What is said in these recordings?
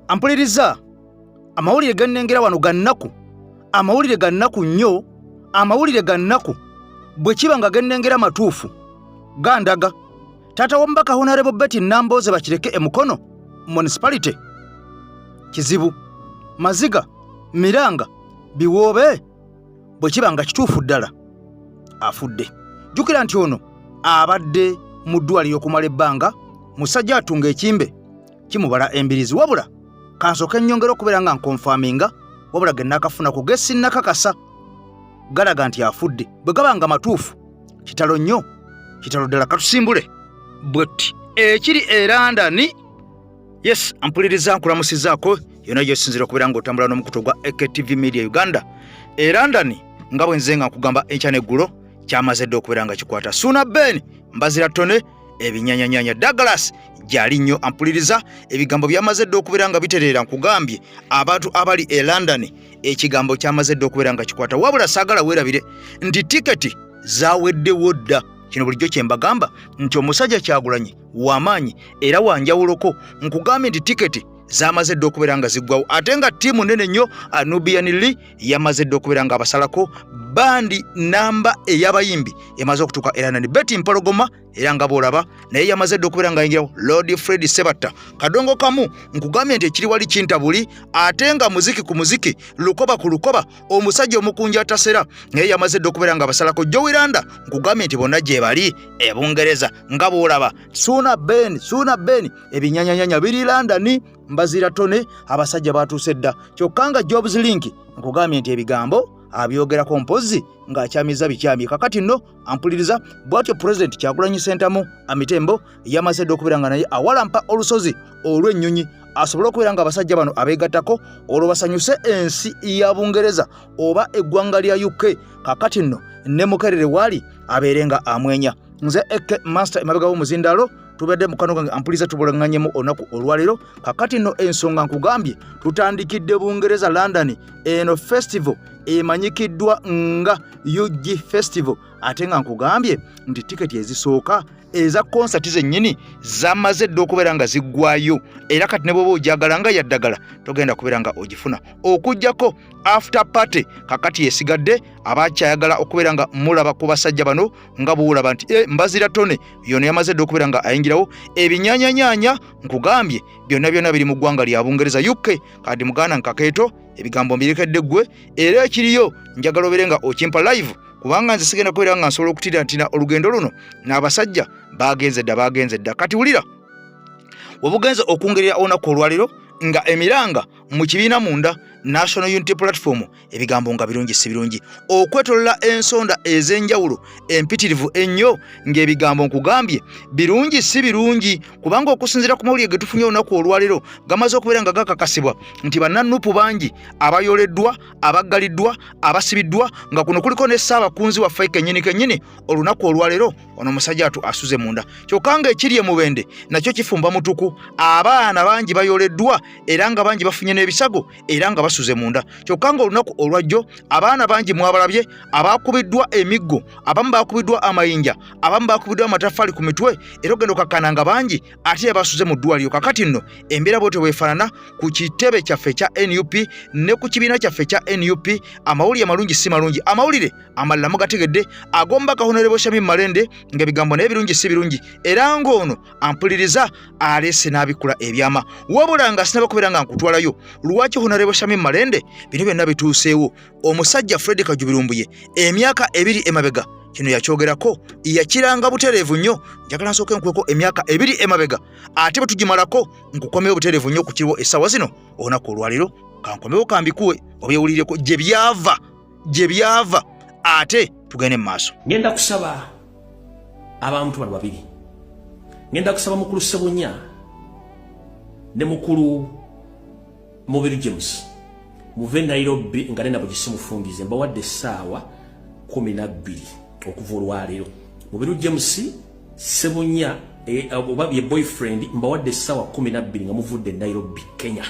Ampuliriza amawulire gannengera wano gannaku, amawulire gannaku nnyo, amawulire gannaku bwe kiba nga gannengera matuufu gandaga taata w'omubaka Honorable Betty Nambooze bakireke emukono municipality Kizibu, Maziga, Miranga, Biwoobe bwe kiba nga kituufu ddala afudde. Jjukira nti ono abadde mu ddwaliro okumala ebbanga, musajja atunga ekimbe kimubala embirizi, wabula kansooka ennyongera okubeera nga nkonfaminga, wabula ge nakafuna ku gesinnakakasa galaga nti afudde. Bwe gaba nga matuufu kitalo nnyo, kitalo ddala. Katusimbule bwetti ekiri e London. Yes, ampuliriza nkulamusizaako yonna gyosinzira okubeera ng'otambula n'omukutu gwa AKTV Media Uganda. E London nga bwe nze nga nkugamba enkya n'eggulo kyamaze dde okubeera nga kikwata. Suna Ben mbazira tone ebinyanyanyanya Douglas gyali nnyo. Ampuliriza ebigambo byamaze dde okubeera nga bitereera nkugambye abantu abali e London ekigambo kyamaze dde okubeera nga kikwata, wabula saagala weerabire nti tiketi zaaweddewo dda. Kino bulijjo kye mbagamba nti omusajja Kyagulanyi w'amaanyi era wanjawuloko, nkugambye nti tiketi zamaze dde okubeera nga ziggwawo, ate nga ttiimu nene nnyo Nubian Lee yamaze dde okubeera nga abasalako bandi namba ey'abayimbi emaze okutuuka era nani Betty Mpologoma era nga boolaba naye yamaze dde okubeera nga ayingirawo Lord Fred Sebatta kadongo kamu. Nkugambye nti ekiri wali kintabuli, ate nga muziki ku muziki, lukoba ku lukoba, omusajja omukunja atasera naye yamaze dde okubeera nga abasalako. Joey Landa nkugambye nti bonna gye bali e Bungereza nga boolaba. Suna Ben ebinyanyanyanya biri London mbazira tone, abasajja batuuse dda. Kyokka nga Jobs Link nkugambye nti ebigambo abyogerako mpozi ng'akyamiza bikyamye. Kakati nno ampuliriza bw'atyo President Kyagulanyi Ssentamu Amitembo yamaze dde okubeera nga naye awalampa olusozi olw'ennyonyi asobole okubeera nga abasajja bano abeegattako olwo basanyuse ensi ya Bungereza oba eggwanga lya UK. Kakati nno ne Mukerere waali abeere nga amwenya. Nze Eke Master emabega w'omuzindaalo tubadde mukano gange ampuliriza tubulanganyemu olunaku olwaleero. Kakati nno ensonga nkugambye tutandikidde Bungereza London eno festival emanyikiddwa nga UG Festival, ate nga nkugambye nti tiketi ezisooka eza konsati zennyini zamaze dde okubeera nga ziggwayo, era kati ne bw'oba ogyagala nga yaddagala togenda kubeera nga ogifuna okuggyako after party. Kakati yesigadde abakyayagala okubeera nga mulaba ku basajja bano nga bw'olaba nti mbazira tone yono yamaze dde okubeera nga ayingirawo. Ebinyanyanyanya nkugambye byonna biri mu ggwanga lya Bungereza UK. Kadi muganda nkakeeto ebigambo mbirekedde ggwe era ekiriyo njagala obeere nga okimpa live, kubanga nze sigenda kubeera nga nsobola okutirantina olugendo luno n'abasajja bagenze dda. Kati wulira webugenze okungerera olunaku olwaliro nga emiranga mu kibiina munda National Unity Platform ebigambo nga birungi si birungi, okwetolola ensonda ez'enjawulo empitirivu ennyo ng'ebigambo nkugambye birungi si birungi, kubanga okusinziira ku mawulire ge tufunye olunaku olwaliro gamaze okubeera nga gakakasibwa nti bannanupu bangi abayoleddwa, abagaliddwa, abasibiddwa, nga kuno kuliko ne Ssaabakunzi waffe kennyini olunaku olwaliro ono musajja atu asuze munda. Kyokka nga ekiri emubende nakyo kifumba mutuku, abaana bangi bayoleddwa era nga bangi bafunye n'ebisago era nga basuze munda. Kyokka nga olunaku olwajjo abaana bangi mwabalabye abakubiddwa emiggo, abamu bakubiddwa amayinja, abamu bakubiddwa amataffaali ku mitwe, era ogenda okakkana nga bangi ate basuze mu ddwaliro. Kakati nno embeera bwetyo bwefaanana ku kitebe kyaffe kya NUP ne ku kibiina kyaffe kya NUP. Amawulire malungi si malungi, amawulire amalala mugategedde ag'omubaka Honorable Shamim Malende ng'ebigambo naye birungi si birungi, era ng'ono ampuliriza aleese n'abikula ebyama, wabula nga sinaba kubeera nga nkutwalayo lwaki Honorable Shamim Malende bino byonna bituuseewo. Omusajja Fred Kajubirumbuye emyaka 2 emabega kino yakyogerako, yakiranga butereevu nnyo. Njagala nsooke nkweko emyaka 2 emabega ate bwe tugimalako nkukomewo butereevu nnyo ku kiriwo essaawa zino olunaku olwaliro. Kankomewo kambikuwe obyewulireko gye byava ate tugende mu maaso. Ngenda kusaba abantu bano babiri. Ngenda kusaba mukulu Ssebunya ne mukulu Mubiru James muve Nairobi nga nena bugisimufungize mbawadde essaawa 12 okuva olwaleero. Mubiru James Ssebunya oba ye boyfriend mbawadde essaawa 12 nga muvudde Nairobi Kenya.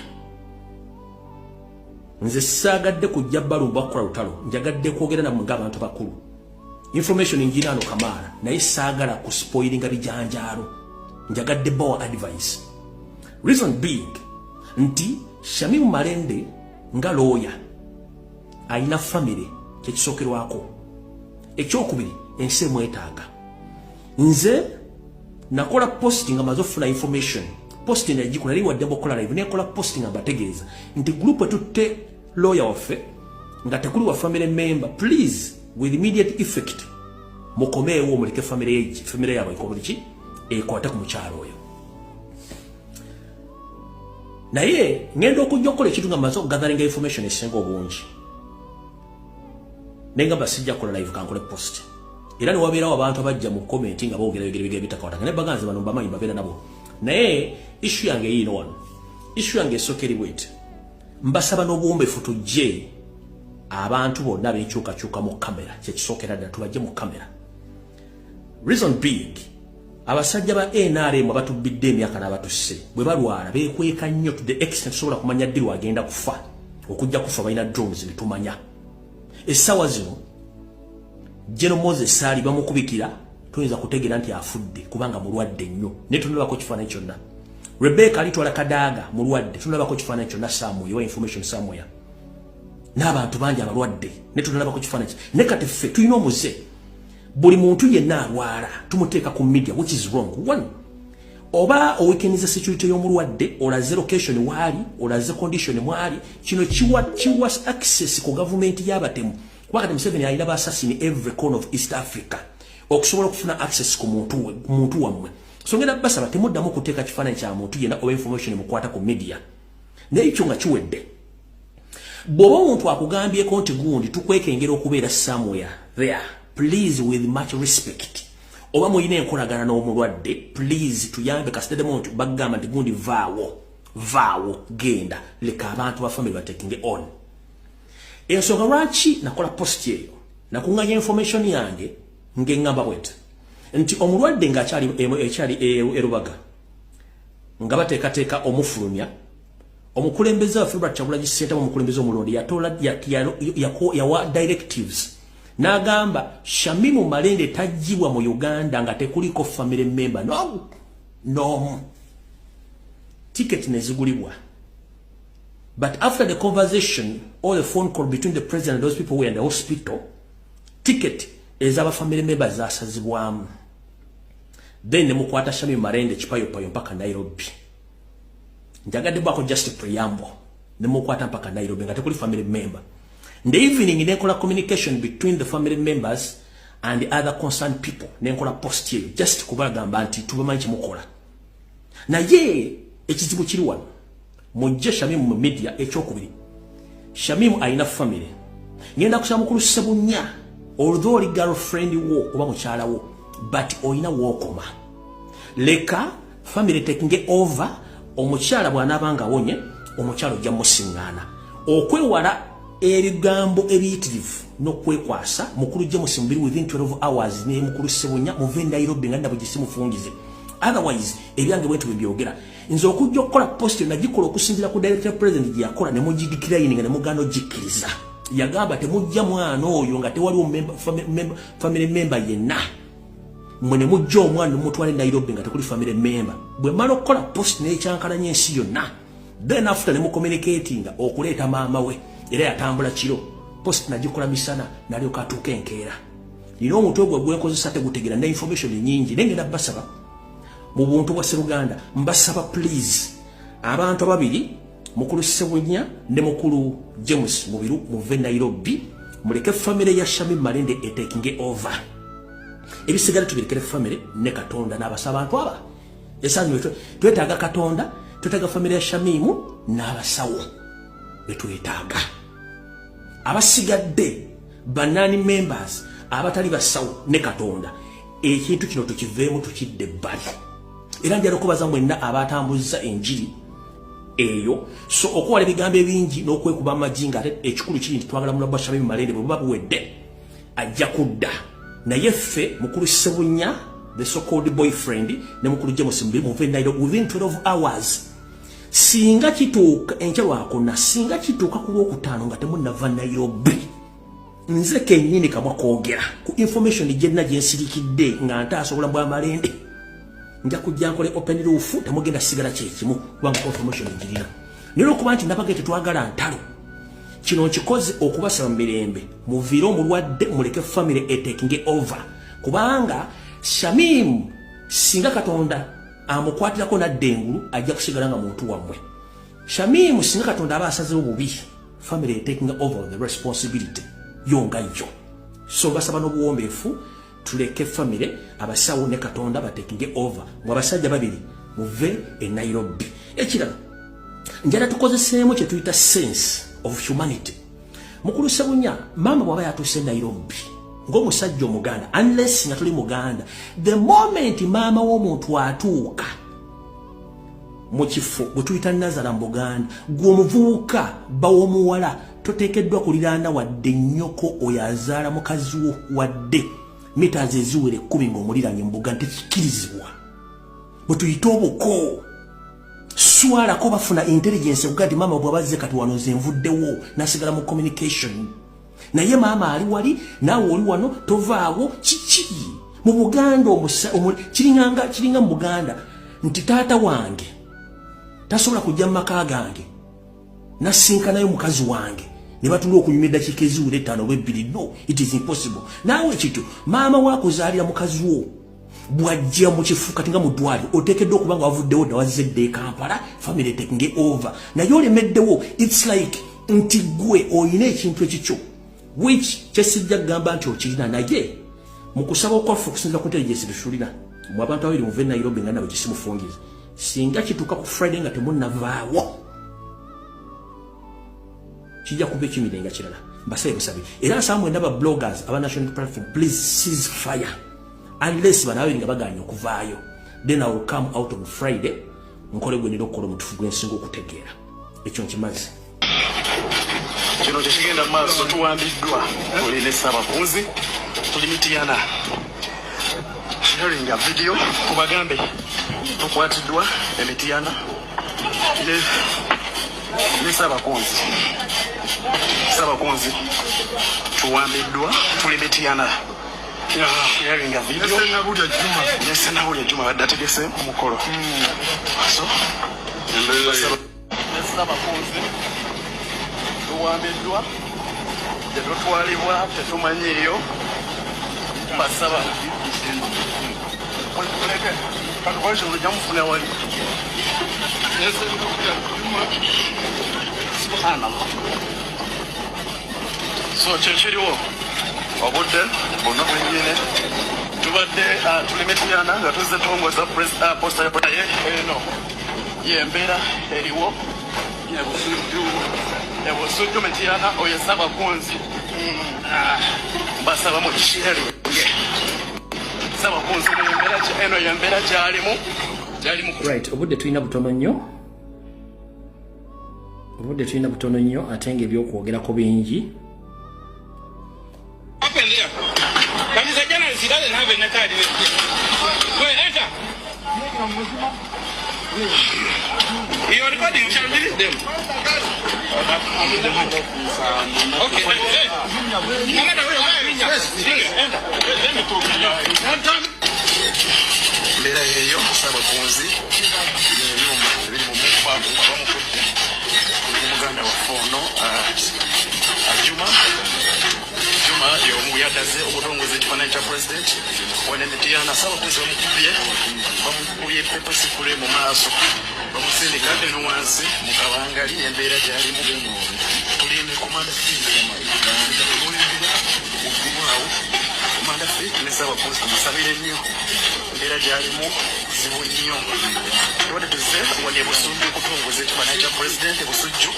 Nze saagadde kujja bbalumba kukola lutalo, njagadde kwogera nammwe ng'abantu bakulu. Information njina ano Kamara naye saagala ku spoilinga bijanjaalo, njagadde bawa advice. Reason being nti Shamimu Malende nga lawyer aina family kyekisokerwako. Ekyokubiri ensi mwetaaga. Nze nakola posting amazofuna information. Posting yagikula liwa double color live nekola posting abategeeza nti group etutte lawyer waffe nga tekuli wa family member, please with immediate effect mukomeewo muleke family yabo ikomuliki ekwata ku mukyalo oyo. Naye ngendo okujja okukola ekintu nga mazo gathering information esenga obungi nenga basijja kola live kankole post era ne wabeerawo abantu abajja mu comment nga boogera bigere bitakawata ne baganze bano bamanyi babeera nabo. Naye issue yange yino wano, issue yange esokeri bwete mbasaba n'obuwombeefu tujje abantu bonna bekyukakyuka mu kamera kyekisokera ddala tubajje mu kamera. Reason big abasajja ba NRM abatubidde emyaka n'abatusse bwe balwala beekweka nnyo to the extent sobola kumanya ddi lwagenda kufa okujja kufa balina drones bitumanya. Essaawa zino General Moses Sali bamukubikira tuyinza kutegeera nti afudde kubanga mulwadde nnyo naye tunalabako kifaananyi kyonna. Rebecca alitwala Kadaga mulwadde tunalabako kifaananyi kyonna somewhere wa information somewhere. N'abantu bangi abalwadde naye tunalabako kifaananyi. Ne kati ffe tulina omuze buli muntu yenna alwala tumuteeka ku media, which is wrong. One, oba owekeniza security y'omulwadde olaze location waali olaze condition mwali kino kiwa access ku government y'abatemu wakati Museveni alina ba assassin every corner of East Africa okusobola okufuna access ku muntu wammwe. So ngenda basaba temuddamu kuteeka kifaananyi kya muntu yenna oba information mukwata ku media naye ekyo nga kiwedde. Bw'oba omuntu akugambyeko nti gundi tukwekengera okubeera somewhere there, please with much respect oba muyina enkolagana n'omulwadde please tuyambe kasitede muntu bagamba nti gundi vaawo genda leka abantu ba family batekinge on. Ensonga lwaki nakola post eyo nakunganya information yange ngengamba bwete nti omulwadde ng'akyali erubaga nga bateekateeka omufulumya omukulembeze wa February Kyagulanyi Ssentamu omukulembeze omulonde yawa directives n'agamba Shamimu Malende tajjibwa mu Uganda nga tekuliko family member no ticket nezigulibwa. But after the conversation or the phone call between the president and those people who were in the hospital, ticket ezaba family members zasazibwamu. Then nemukwata Shamimu Malende kipayopayo mpaka Nairobi. Njagadde bwako just preamble nemukwata mpaka Nairobi nga tekuli family member. In the evening, nekola communication between the family members and the other concerned people. Nekola post here, just kubagamba nti tubamanyi mukola. Naye ekizibu kiri wano. Mujje Shamimu mu media ekyokubiri. Shamimu aina family. Ngenda kusaba mukulu Ssebunya, although oli girlfriend wo oba mukyala wo, but oina wokoma. Leka family taking over omukyala bw'anaabanga wonye, omukyala ojja musingana. Okwewala ebigambo ebiyitirivu n'okwekwasa mukulu James Mbiri within 12 hours ne mukulu Ssebunya muve Nairobi nga ndabo gisimufungize. Otherwise ebyange bwetu byogera nze okujja okukola post nagikola okusinzira ku director president gye yakola ne mugigikira yininga ne mugano jikiriza yagamba temujja mwana oyo nga tewaliwo family member yenna mwene mujja omwana mutwale Nairobi nga tekuli family member bwe mala okukola post n'ekyankalanya ensi yonna then after ne mu communicating okuleeta maama we era yatambula kiro post nagikola misana nalyoka atuuka enkeera nina omuntu ogwo gwenkozesa tegutegeera ne information nyingi nengenda basaba mu buntu bwa Sseruganda mbasaba please abantu ababiri mukulu Ssebunya ne mukulu James Mubiru muve Nairobi muleke family ya Shamimu Malende taking over ebisigala tubirekere family ne Katonda n'abasaba abantu aba esanyu twetaaga Katonda twetaaga family ya Shamimu n'abasawo betwetaaga abasigadde banani members abatali basawo ne Katonda ekintu kino tukiveemu tukidde bbali era njala okubaza mwenna abatambuza enjiri eyo so okuwala ebigambo ebingi n'okwekuba amajinga ate ekikulu kiri nti twagala mulabwa Shamimu Malende bwe buba buwedde ajja kudda naye ffe mukulu Ssebunya the so-called boyfriend ne mukulu James Mbiri muve Nairobi within 12 hours singa kituuka enkyalwako na singa kituuka ku Lwokutaano nga temunnava Nairobi nze kennyini kamwa kwogera ku information gyenna gyensirikidde nga ntaasobola bwa Malende nja kujja nkole open roof temugenda sigala kyekimu kubanga information girina Nero kuba nti nabagete twagala ntalo. Kino kikoze okubasaba mirembe. Muvire omulwadde muleke family taking over. Kubanga Shamim singa Katonda amukwatirako naddengulu ajja kusigala nga muntu wammwe. Shamim singa Katonda aba asazeewo bubi. Family taking over the responsibility. Yongayo. So basaba n'obuwombeefu tuleke family abasawo ne Katonda batekinge over. Mwabasajja babiri muve e Nairobi. Ekirala njala tukozeseemu kye tuyita sense of humanity. Mukulu Ssebunya mama bwaba yatuuse Nairobi ng'omusajja Omuganda, unless nga tuli Muganda, the moment mama w'omuntu atuuka mu kifo bwe tuyita Nazara mu Buganda, gw'omuvubuka baw'omuwala toteekeddwa kuliraana wadde nnyoko oyo azaala mukazi wo wadde mita eziwere 10 ng'omuliranye mu Buganda tekikkirizibwa. Bwe tuyita obuko swala ko bafuna intelligence ugati mama bwabazze kati wano zenvuddewo nasigala mu communication. Naye mama ali wali nawe oli wano tovaawo kiki mu Buganda kiringa mu Buganda nti taata wange tasobola kujja mu maka gange nasinkanayo mukazi wange ne batula okunyuma eddakiika eziwera 5 oba 2. No, it is impossible. Nawe kitu mama wakuzaalira mukazi wo bwajja mu kifu kati nga mudwali oteekeddwa okuba nga wavuddewo dda wazedde Kampala family taking over. Naye olemeddewo it's like nti gwe oyina ekintu ekikyo which kyesijja kugamba nti okirina naye mu kusaba okwaffe okusinza ku intelligence tusulina mu abantu abiri muve Nairobi nga nawe kisimufungiza singa kituuka ku Friday nga temunnavaawo kijja kuba ekimirenga kirala. Mbasabe busabe era nsaba mwenda ba bloggers aba national platform please cease fire unless banabiri nga baganya okuvaayo, then I will come out on Friday nkole gwe nero okukola omutufu gwensinga okutegeera ekyo nkimaze. Kino tekigenda mu maaso tuwambiddwa olina Ssaabakunzi tulimitiyana sharing a video kubagambe tukwatiddwa emitiyana ne Ssaabakunzi tuwambiddwa tulimitiyana sharing a video Nabulya Juma badde ategese omukolo so Ssaabakunzi tuwambiddwa tetutwalibwa tetumanyiiyo basaba katukolesha olujja mufuna wali so kyekiriwo obudde bonna bwennyini tubadde tulimitiyana nga tuzze tongoza posta yaye eno yembeera eriwo ebusujju mitiyana oyo Ssaabakunzi basaba mu kisharinge Ssaabakunzi eno yembeera gyalimu right. Obudde tulina butono nnyo ate nga ebyokwogerako bingi. You are recording, you shall release them. Okay. No matter where you are, enter. Let me talk. Mbera yeyo Ssaabakunzi n'ebyuma ebiri mu mufa abamufudde omuganda waffe ono Juma y'omu yadaze okutongoza ekifaananyi kya president wano emitiyana Ssaabakunzi bamukubye pepa sikule mu maaso bamusindika eno wansi mu kabangali embeera gyalimu tulimbe komanda awo komanda ne Ssaabakunzi tumusabire nnyo embeera gyalimu zibu nnyo tubadde tuzze wano Busujju okutongoza ekifaananyi kya president Busujju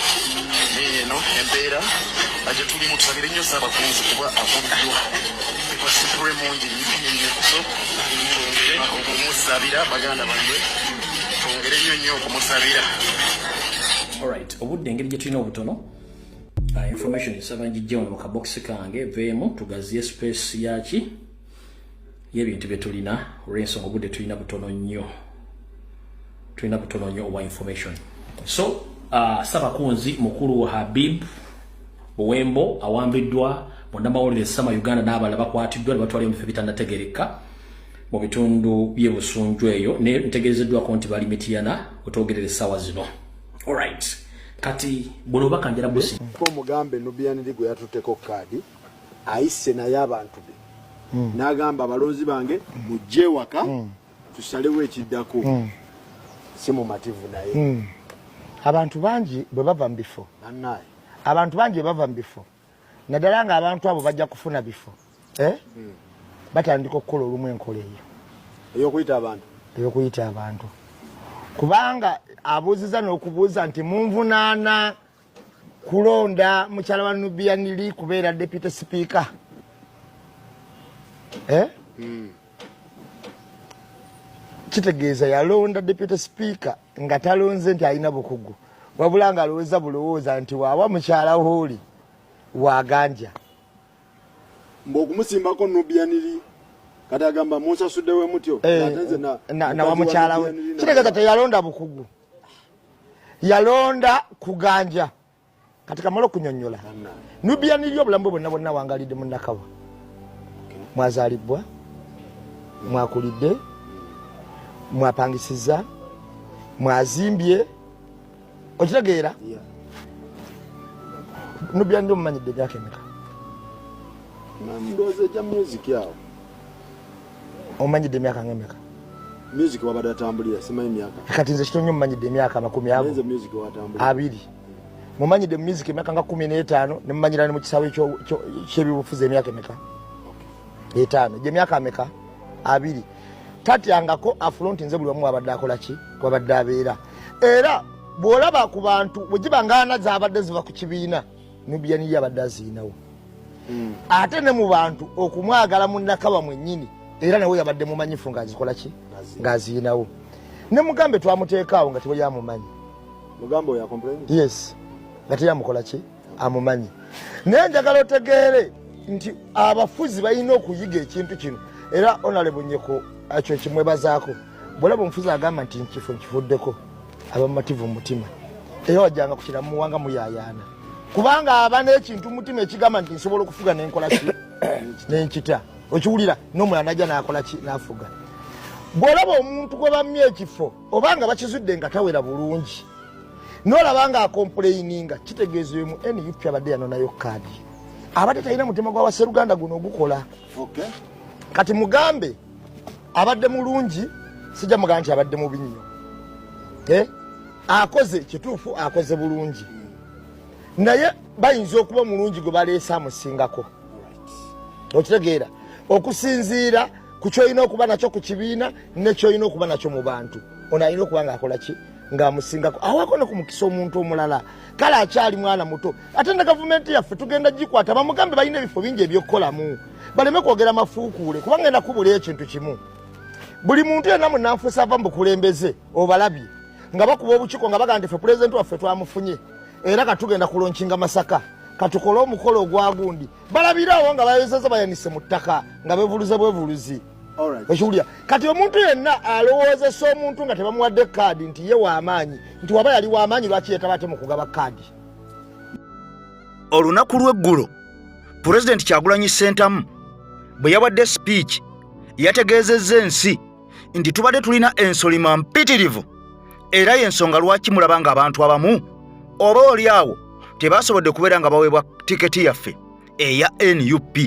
eno embeera gye tulimu tusabire nnyo Ssaabakunzi kuba avuddwa epasipule mungi nnyo so twongere okumusabira baganda bange twongere nnyo okumusabira. Alright, obudde engeri gye tulina obutono information esaba njijjewo mu kabokisi kange veemu tugaziye space yaki y'ebintu bye tulina olw'ensonga obudde tulina butono nnyo obwa information. So Ssaabakunzi mukulu Habib Buwembo awambiddwa munnamawulire Sama Uganda n'abalala bakwatiddwa ne batwala mu bifo bitannategereka mu bitundu by'e Busunju eyo ne ntegeezeddwako nti bali mitiyana otwogerera essaawa zino. Alright. kati buno bakanjira busi ko mugambe Nubian Ligo yatuteko kadi aise na yabantu be nagamba balonzi bange mujje waka tusalewe ekiddako simu mativu naye abantu bangi bwe bava mu bifo annaye abantu bangi bwe bava mu bifo naddala nga abantu abo bajja kufuna bifo batandika okukola olumu enkola eyo ey'okuyita abantu kubanga abuuziza n'okubuuza nti munvunaana kulonda mukyala wa Nubian Li kubeera deputy speaker kitegeeza yalonda deputy speaker nga talonze nti alina bukugu wabula nga alowooza bulowooza nti waawa mukyala wooli waganja mb'okumusimbako Nubian Li kati agamba munsasuddewe mutyo na wa mukyala we kitegeeza teyalonda bukugu yalonda kuganja kati kamala okunyonnyola Nubian Li obulamu bwe bwonna wangalidde mu Nakawa mwazaalibwa mwakulidde mwapangisiza mwazimbye okitegeera Nubian Li omumanyidde emyaka emeka ndoze ja music yawo omumanyidde emyaka ng'emeka music wabadde atambulira simanyi myaka kati nze kitonyo omumanyidde emyaka 20 mumanyidde mu music emyaka nga 15 ne mumanyira ne mu kisaawe ky'ebibufuzi emyaka emeka 5 gye myaka ameka 2 tatyangako afulonti nze buli wamu wabadde akola ki wabadde abeera era bw'olaba ku bantu bwe giba ngaana zaabadde ziva ku kibiina Nubian Li abadde aziinawo ate ne mu bantu okumwagala mu Nakawa mwennyini era nawe yabadde mumanyifu ng'azikola ki ng'aziinawo ne mugambe twamuteekaawo nga tewali amumanyi mugambe oyo akomplain yes nga teyamukola ki amumanyi naye njagala otegeere nti abafuzi balina okuyiga ekintu kino era Honorable Nyeko ekyo kimwebazaako bwolaba omufuzi agamba nti nkifo nkifuddeko abamativu mu mutima era wajjanga kukira muwanga muyaayaana kubanga aba n'ekintu mu mutima ekigamba nti nsobola okufuga n'enkola ki n'enkita okiwulira n'omulala najja n'akola ki n'afuga bw'olaba omuntu gwe bammye ekifo obanga bakizudde nga tawera bulungi n'olaba nga akompuleyininga kitegeeza oyo mu NUP abadde yanonayo kaadi abadde talina mutima gwa Wasseruganda guno ogukola kati mugambe abadde mulungi sijja mugamba nti abadde mubi nnyo akoze kituufu akoze bulungi naye bayinza okuba mulungi gwe baleese amusingako okitegeera okusinziira ku kyolina okuba nakyo ku kibiina ne kyolina okuba nakyo mu bantu ono alina okuba ng'akola ki ng'amusingako awako ne ku mukisa omuntu omulala kale akyali mwana muto ate ne gavumenti yaffe tugenda gikwata bamugambe balina ebifo bingi ebyokukolamu baleme kwogera mafuukuule kuba ngenda kubula ekintu kimu buli muntu yenna munanfuusa ava mu bukulembeze obalabye nga bakuba obukiiko nga bagamba nti ffe pulezidenti waffe twamufunye era katugenda kulonkinga Masaka katukole omukolo ogwagundi balabirawo nga bayozeza bayanise mu ttaka nga bevuluze bwevuluzi ekiwulira kati omuntu yenna alowoozesa omuntu nga tebamuwadde kaadi nti ye w'amaanyi nti waba yali w'amaanyi lwaki yetaba ate mu kugaba kaadi olunaku lw'eggulo pulezidenti Kyagulanyi Ssentamu bwe yawadde speech yategeezezza ensi nti tubadde tulina ensolima mpitirivu era y'ensonga lwaki mulaba ng'abantu abamu oba oli awo tebasobodde kubeera nga baweebwa tiketi yaffe eya NUP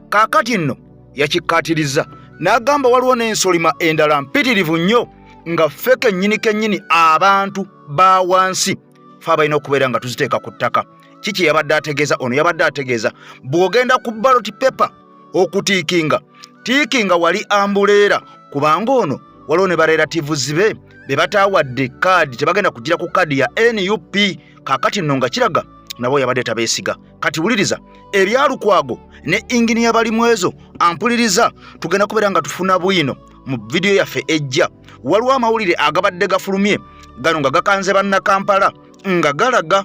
kaakati nno yakikkaatiriza n'agamba waliwo n'ensolima endala mpitirivu nnyo nga ffe kennyini abantu ba wansi fe abalina okubeera nga tuziteeka ku ttaka kiki yabadde ategeeza ono yabadde ategeeza bw'ogenda ku ballot paper okutiikinga tiikinga wali ambuleera kubanga ono waliwo ne barelatives be bataawadde kaadi tebagenda kugira ku kaadi ya NUP kaakati nno nga kiraga nabo yabadde tabeesiga kati wuliriza ebyalukwago ne inginiya balimu ezo ampuliriza tugenda kubeera nga tufuna bwino mu vidiyo yaffe ejja waliwo amawulire agabadde gafulumye gano nga gakanze bannakampala nga galaga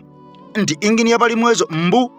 nti inginiya balimu ezo mbu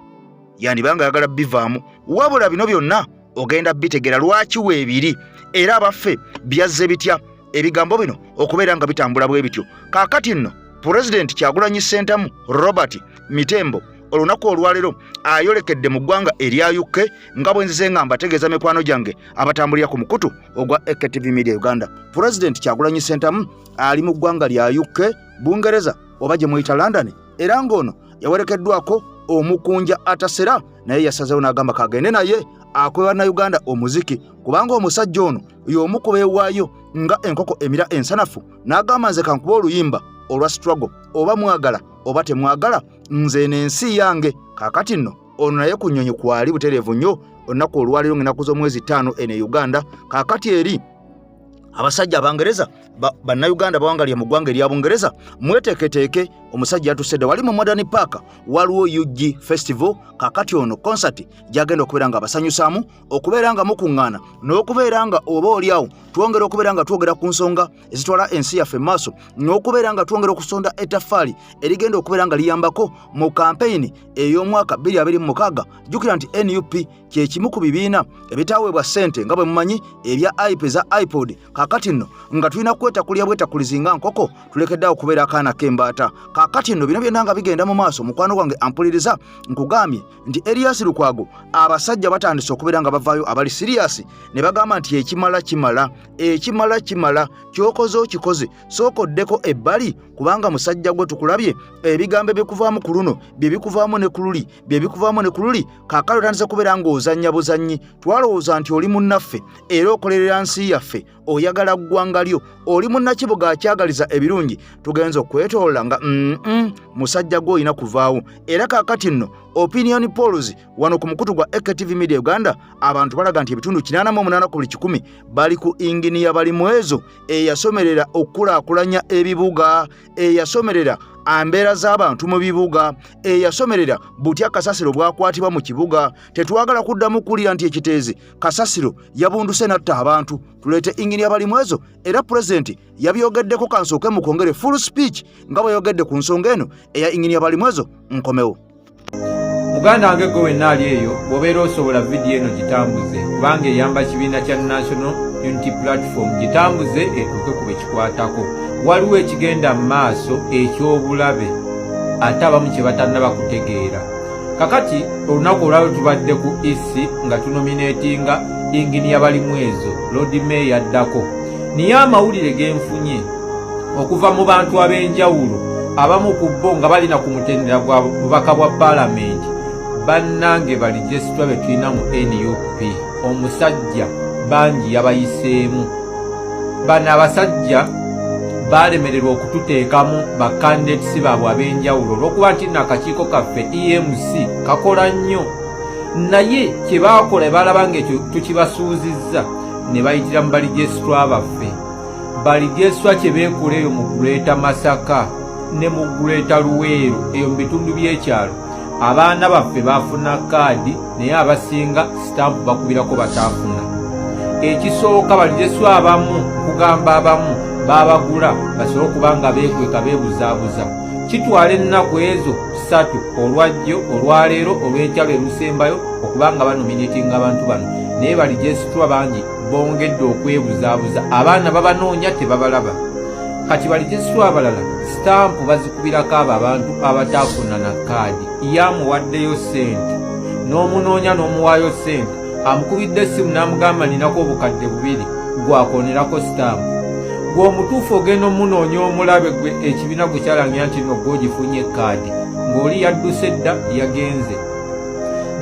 yandibanga yagala bivaamu wabula bino byonna ogenda bitegera lwaki weebiri era abaffe byazze bitya ebigambo bino okubeera nga bitambula bwe bityo kaakati nno pulezidenti Kyagulanyi Ssentamu Robert Mitembo olunaku olwaleero ayolekedde mu ggwanga erya UK nga bwe nzize nga mbategeeza mikwano gyange abatambulira ku mukutu ogwa AKTV Media Uganda. Pulezidenti Kyagulanyi Ssentamu ali mu ggwanga lya UK Bungereza oba gye muyita London era ng'ono yawerekeddwako omukunja atasera naye yasazeewo n'agamba kagende naye akweba Uganda omuziki kubanga omusajja ono y'omu ku beewaayo nga enkoko emira ensanafu n'agamba nze kankuba oluyimba olwa struggle oba mwagala oba temwagala nze n'ensi yange. Kaakati nno ono naye ku nnyonyi kwali butereevu nnyo olunaku olwaliro ng'ennaku z'omwezi 5 ene Uganda. Kaakati eri abasajja abangereza bannayuganda bawangalye mu ggwanga erya Bungereza mweteeketeeke omusajja yatusedde wali mu Modern Park waliwo UG Festival. Kaakati ono concert gyagenda okubeera nga abasanyusaamu okubeera nga mukuŋŋaana n'okubeera nga oba oliawo twongera okubeera nga twogera ku nsonga ezitwala ensi yaffe maaso n'okubeera nga twongera okusonda ettaffaali erigenda okubeera nga liyambako mu kampeyini ey'omwaka 2026. Jjukira nti NUP kye kimu ku bibiina ebitaweebwa ssente nga bwe mumanyi ebya IP za iPod. Kaakati nno nga tulina kwetakulya bwetakulizi nga nkoko tulekeddeawo okubeera akaana k'embaata. Kaakati nno bino byonna nga bigenda mu maaso mukwano gwange ampuliriza nkugambye nti Erias Lukwago abasajja batandise okubeera nga bavaayo abali siriyasi ne bagamba nti ekimala kyokoze okikoze sookoddeko ebbali kubanga musajja gwe tukulabye ebigambo ebikuvaamu ku luno bye bikuvaamu ne ku luli. Kaakati otandise kubeera ng'ozannya buzannyi twalowooza nti oli munnaffe era okolerera nsi yaffe oyagala ggwanga lyo oli munnakibuga akyagaliza ebirungi tugenza okwetoola nga musajja gwe olina kuvaawo. Era kaakati nno opinion polls wano ku mukutu gwa AKTV Media Uganda abantu balaga nti ebitundu 88 ku buli 100 bali ku inginiya bali mwezo eyasomerera okulaakulanya ebibuga eyasomerera ambeera z'abantu mu bibuga eyasomerera butya kasasiro bwakwatibwa mu kibuga. Tetwagala kuddamu kulira nti ekiteezi kasasiro yabunduse natta abantu tuleete inginiya bali mwezo era pulezidenti yabyogeddeko kansooke mu kwongere full speech nga bwe yogedde ku nsonga eno eya inginiya bali mwezo. Nkomewo muganda wange gwe wenna ali eyo bw'obeera osobola vidiyo eno gitambuze kubanga eyamba kibiina kya National Unity Platform gitambuze etuuke ku bekikwatako. Waliwo ekigenda mu maaso eky'obulabe ate abamu kye batannaba kutegeera. Kakati olunaku olwaliro tubadde ku isi nga tunominatinga inginiya bali mwezo Lord Mayor addako niye amawulire genfunye okuva mu bantu ab'enjawulo abamu ku bo nga balina ku mutendera gwa bubaka bwa paalamenti bannange balijesitwa be tulina mu NUP omusajja bangi yabayiseemu. Bano abasajja balemererwa okututeekamu bakandidates baabwe ab'enjawulo olw'okuba nti n'akakiiko kaffe EMC kakola nnyo naye kye baakola balaba ng'ekyo tukibasuuzizza ne bayitira mu balijesitwa baffe. Balijesitwa kye beekola eyo mu Greater Masaka ne mu Greater Luweero eyo mu bitundu by'ekyalo abaana baffe baafuna kaadi naye abasinga sitampu bakubirako bataafuna. Ekisooka balijesitwa abamu kugamba abamu babagula basobole okuba nga beekweka beebuzaabuza. Kitwala ennaku ezo 3 olwajjo olwaleero olw'enkyalo erusembayo okuba nga banominatinga abantu bano naye balijesitwa bangi bongedde okwebuzaabuza. Abaana babanoonya tebabalaba. Kati balijesitwa abalala sitampu bazikubirako abo abantu abataafuna na kaadi yamuwaddeyo sente n'omunoonya n'omuwaayo sente amukubidde essimu n'amugamba ninako obukadde 2 gwakonerako sitampu. Gwomutuufu ogenda omunoonya omulabe gwe ekibiina gwe kyalangira nti nno gwogifunye kaadi ng'oli yadduse dda yagenze.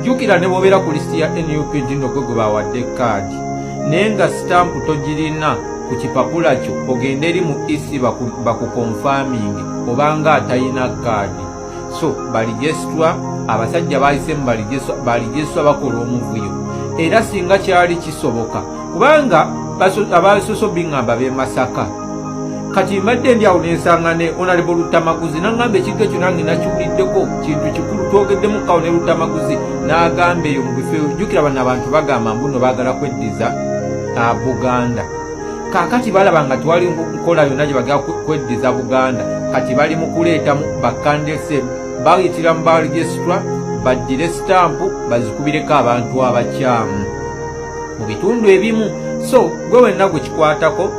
Jjukira ne bw'obeera ku lisiti ya NUP nti nno gwe baawadde kaadi naye nga sitampu togirina ku kipapula kyo ogenda eri mu isi bakukonfamingi obanga atayina kaadi. So balijesitwa abasajja baayise mu balijesitwa bakola omuvuyo era singa kyali kisoboka kubanga abasoso biŋŋamba b'e Masaka. Kati mbadde ndi awo n'ensanga ne Honorable Lutamaguzi n'aŋŋamba ekintu ekyo nange nakiwuliddeko kintu kikulu twogeddemu kawo ne Lutamaguzi n'agamba eyo mu bifo. Jjukira bano abantu bagamba mbuno baagala kweddiza Buganda. Kaakati balaba nga tewali nkola yonna gye bagala kweddiza Buganda. Kati bali mu kuleetamu bakandese bayitira mu balijesitwa baddire sitampu bazikubireko abantu abakyamu mu bitundu ebimu. So gwe wenna gwe kikwatako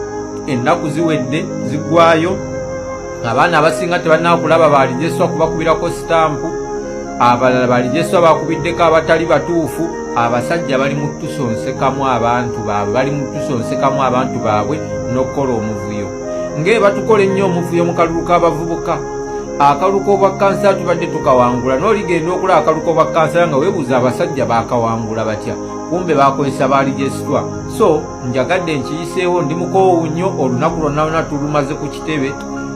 ennaku ziwedde ziggwayo abaana abasinga tebanaakulaba balijesitwa kubakubirako sitampu abalala balijesitwa bakubiddeko abatali batuufu. Abasajja bali mu tusonsekamu abantu baabwe n'okukola omuvuyo ng'ebatukola ennyo omuvuyo mu kalulu k'abavubuka akaluko obwakkansala tubadde tukawangula n'oligenda okulaba akaluko obwakkansala nga weebuuza abasajja baakawangula batya kumbe bakozesa baalijesitwa. So njagadde nkiyiseewo ndi mukoowu nnyo olunaku lwonna tulumaze ku kitebe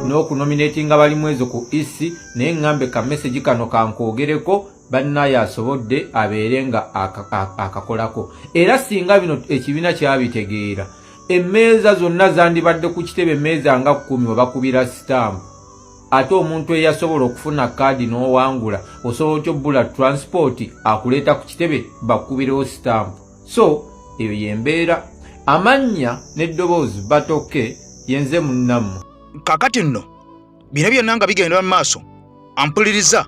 n'okunominatinga balimu ezo ku isi naye ŋŋambe ka message kano kankoogereko bannaye asobodde abeere nga akakolako. Era singa bino ekibiina kyabitegeera emmeeza zonna zandibadde ku kitebe emmeeza nga 10 we bakubira sitampu ate omuntu eyasobola okufuna kaadi n'owangula osobola otyo bula transport akuleeta ku kitebe bakubirewo sitampu. So eyo yembeera. Amannya n'eddoboozi batoke yenze munnammwe. Kakati nno bino byonna nga bigenda mu maaso ampuliriza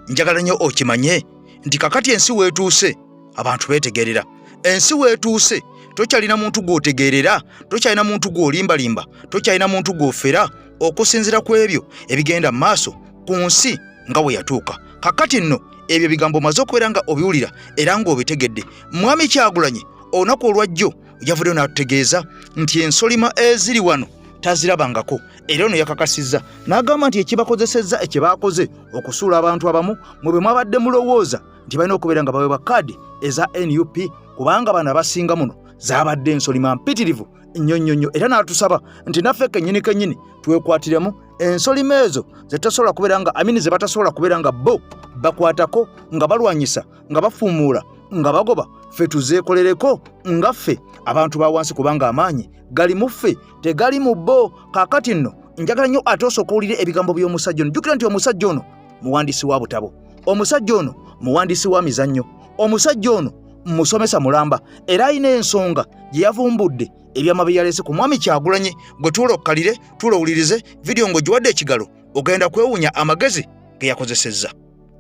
njagala nnyo okimanye nti kakati ensi weetuuse abantu beetegerera. Ensi weetuuse tokyalina muntu gw'otegeerera, tokyalina muntu gw'olimbalimba, tokyalina muntu gw'ofera okusinziira ku ebyo ebigenda mu maaso ku nsi nga bwe yatuuka. Kakati nno ebyo bigambo omaze okubeera nga obiwulira era ng'obitegedde. Mwami Kyagulanyi olunaku olwajjo yavuddeyo n'atutegeeza nti ensolima eziri wano tazirabangako era ono yakakasizza n'agamba nti ekibakozesezza ekibaakoze okusuula abantu abamu mwe bwe mwabadde mulowooza nti balina okubeera nga baweebwa kaadi eza NUP kubanga bano abasinga muno zaabadde ensolima mpitirivu nnyo era n'atusaba nti naffe kennyini twekwatiremu ensolima ezo zetasobola kubeera nga ze batasobola kubeera nga bo bakwatako nga balwanyisa nga bafuumuula nga bagoba ffe tuzeekolereko nga ffe abantu ba wansi kubanga amaanyi gali mu ffe tegali mu bo. Kaakati nno njagala nnyo ate osooka owulire ebigambo by'omusajja ono. Jjukira nti omusajja ono muwandiisi wa butabo, omusajja ono muwandiisi wa mizannyo, omusajja ono musomesa mulamba era alina ensonga gye yavumbudde ebyama bye yaleese ku Mwami Kyagulanyi. Gwe tuula okkalire tuula owulirize vidiyo ng'ogiwadde ekigalo ogenda kwewuunya amagezi ge yakozesezza.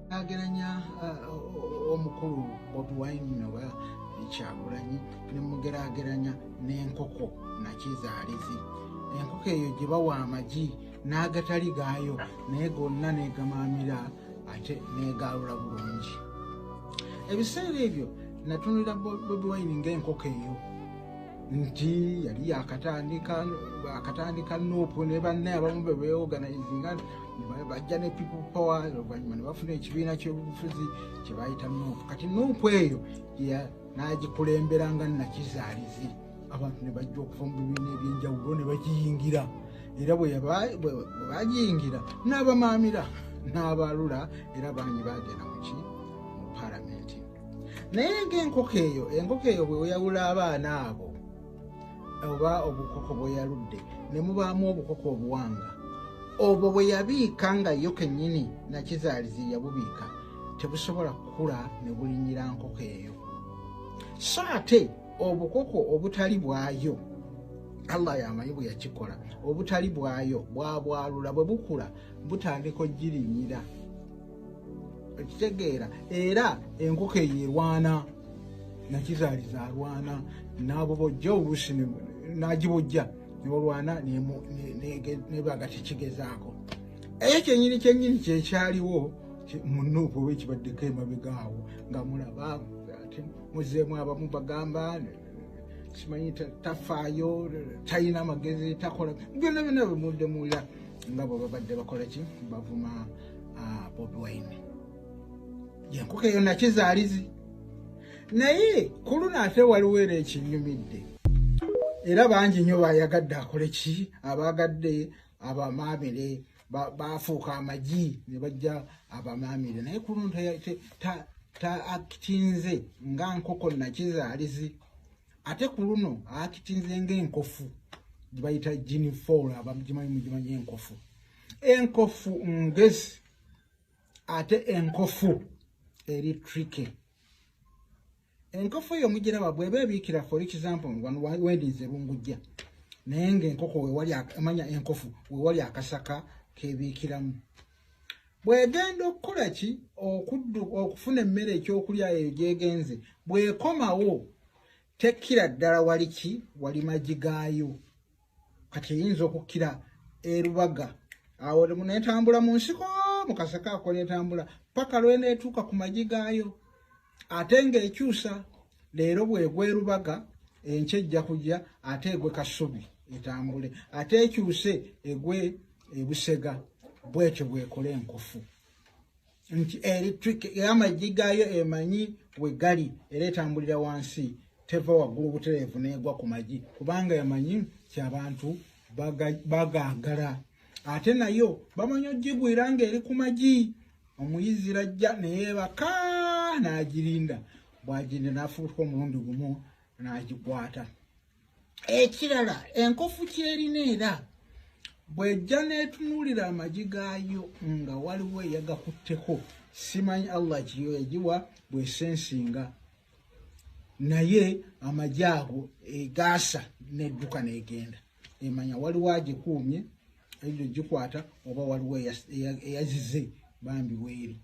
Ageranya omukulu Bobi Wine oba Kyagulanyi ne mugerageranya n'enkoko nakizaalizi. Enkoko eyo gye bawa amagi n'agatali gaayo naye gonna neegamaamira ate neegaalula bulungi. Ebiseera ebyo natunulira Bobi Wine ng'enkoko eyo nti yali akatandika Nuupu ne banne abamu be beorganizinga bajja ne people power oluvannyuma ne bafuna ekibiina ky'obufuzi kye bayita Nuupu. Kati Nuupu eyo n'agikulemberanga nakizaalizi. Abantu ne bajja okuva mu bibiina eby'enjawulo ne bagiyingira era bwe bagiyingira n'abamaamira n'abalula era bangi bagenda mu palamenti. Naye ng'enkoko eyo bwe yawula abaana abo oba obukoko bwe yaludde ne mubaamu obukoko obuwanga obwo bwe yabiika nga yo kennyini nakizaalizi yabubiika tebusobola kukula ne bulinyira nkoko eyo. So ate obukoko obutali bwayo Allah yamanyi bwe yakikola obutali bwayo bwabwalula bwe bukula butandika ogirinyira ekitegeera era enkoko eyo erwana nakizaalizi alwana n'abo bojja oluusi n'agibojja nebalwana nebaga tekigezaako. Eyo kyennyini kyekyaliwo mu Nuupu oba ekibaddeko emabegaawo nga mulaba ate muzeemu abamu bagamba simanyi tafaayo talina amagezi takola byonna bwe mudde muwulira nga bwe babadde bakola ki bavuma Bobi Wine. Enkoko eyo nakizaalizi. Naye ku luno ate waliwo era ekinyumidde era bangi nnyo bayagadde akole ki abaagadde abamaamire bafuuka amagi ne bajja abamaamire naye ku luno akitinze nga nkoko nakizaalizi ate ku luno akitinze ng'enkofu gye bayita ginifola abagimanyi enkofu. Enkofu ngezi ate enkofu eri tricky. Enkofu eyo mugiraba bw'eba ebiikira for example wano wendize lungujja naye ng'enkoko amanya enkofu wewali akasaka kebiikiramu bw'egenda okukola ki okufuna emmere ekyokulya eyo gyegenze bw'ekomawo tekkira ddala wali ki wali magi gaayo. Kati eyinza okukkira erubaga awo netambula mu nsiko mu kasaka ako netambula paka lweneetuuka ku magi gaayo ate ng'ekyusa leero bw'egwa erubaga enkya ejja kujja ate egwe kasubi etambule ate ekyuse egwe ebusega bwekyo bwekola enkofu nti electric amagi gayo emanyi we gali era etambulira wansi teva waggulu butereevu neegwa ku magi kubanga yamanyi kyabantu bagaagala ate nayo bamanyi ogigwira ng'eri ku magi omuyizi rajja neyeebaka n'agirinda bw'agirinda n'afuuka omulundi gumu n'agikwata ekirala enkofu kyerina era bw'ejja n'etunuulira amagi gaayo nga waliwo eyagakutteko simanyi allah kiyo egiwa bw'esensinga naye amagi ago egaasa n'edduka n'egenda emanya waliwo agikuumye eyo gikwata oba waliwo eyazize bambi weeri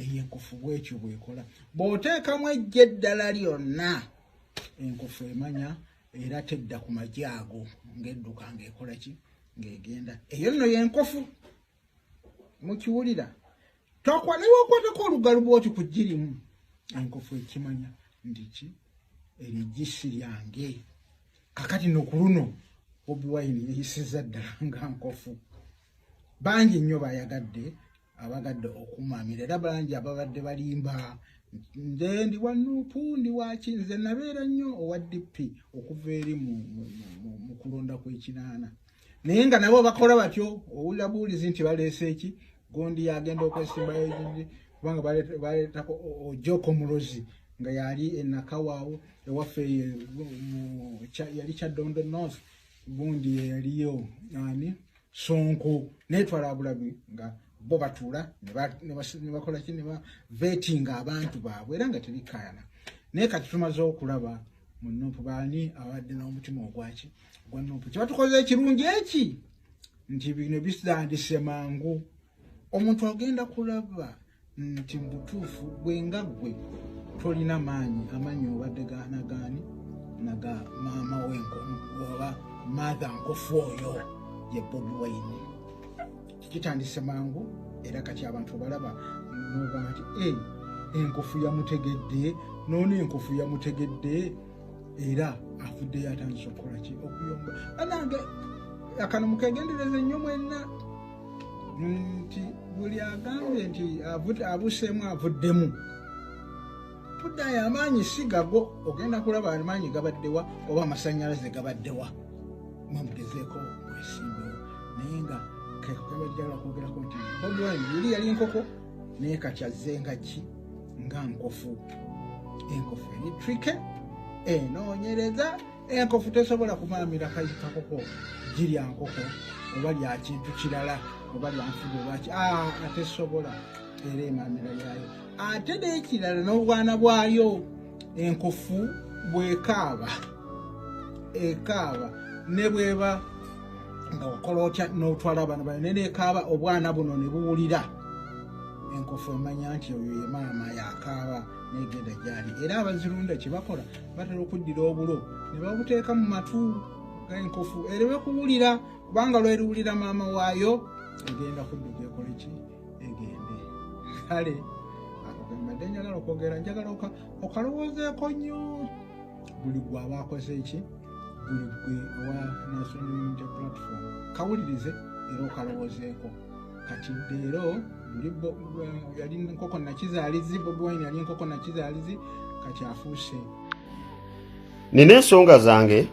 eyo enkofu bwekyo bwekola bw'oteekamu ejja eddala lyonna enkofu emanya era tedda ku magi ago ng'edduka ng'ekola ki ng'egenda eyo nno y'enkofu mukiwulira niwe okwatako olugalu bwoti ku girimu enkofu ekimanya ndiki erigisi lyange kakati no ku luno Bobi Wine yayisiza ddala nga nkofu bangi nnyo bayagadde abagadde okumaamira era bangi ababadde balimba nze ndi wa Nuupu ndi waki nze nabeera nnyo owa DP okuva eri mu kulonda kw'ekinaana naye nga nabo bakola batyo owulira buulizi nti baleese eki gondi yagenda okwesimbayo egindi kubanga baleetako Ojoko Mulozi nga yali enakawaawo ewaffe yali Kyaddondo North gundi yaliyo ani Sonko netwala bulabi nga bo batuula ne bakola ki ne ba vetting abantu baabwe era nga tebikayana naye kati tumaze okulaba mu Nuupu baani abadde n'omutima ogwaki gwa Nuupu kyebatukoze ekirungi eki nti bino bisandise mangu omuntu agenda kulaba nti mubutuufu gwe nga gwe tolina amaanyi obadde ganagaani naga maama oba mother nkofu oyo ye Bobi Wine kitandise mangu era kati abantu balaba n'ogamba nti enkofu yamutegedde nono enkofu yamutegedde era afudde yatandise okukola ki okuyomba anange akano mukegendereze nnyo mwenna nti buli agambye nti abuseemu avuddemu tuddayo amaanyi si gago ogenda kulaba amaanyi gabaddewa oba amasannyalaze gabaddewa mwamugezeeko bwesimbewo naye nga kekebajjala kwogerako nti Bobi Wine yuli yali enkoko naye kati azze nga ki nga nkofu enkofu eri trike enoonyereza enkofu tesobola kumaamira kakoko girya nkoko oba lya kintu kirala oba lya nfudu obaki tesobola era emaamira yayo ate n'ekirala n'obwana bwayo enkofu bwekaaba ne bweba nga wakola otya n'otwala abaana bayo neneekaaba obwana buno ne buwulira enkofu emanya nti oyo ye maama yakaaba negenda gyali era abazirunda kyebakola batera okuddira obulo ne babuteeka mu matu g'enkofu erebe kuwulira kubanga lweriwulira maama waayo egenda kudduka ekole ki egende kale akagambadde njagala okwogera njagala okalowoozeeko nnyo buli gwe aba akoze eki buli gwe owa National Unity Platform kawulirize era okalowoozeeko kati leero yali nkoko nakizaalizi Bobi Wine yali nkoko nakizaalizi kati afuuse nina ensonga zange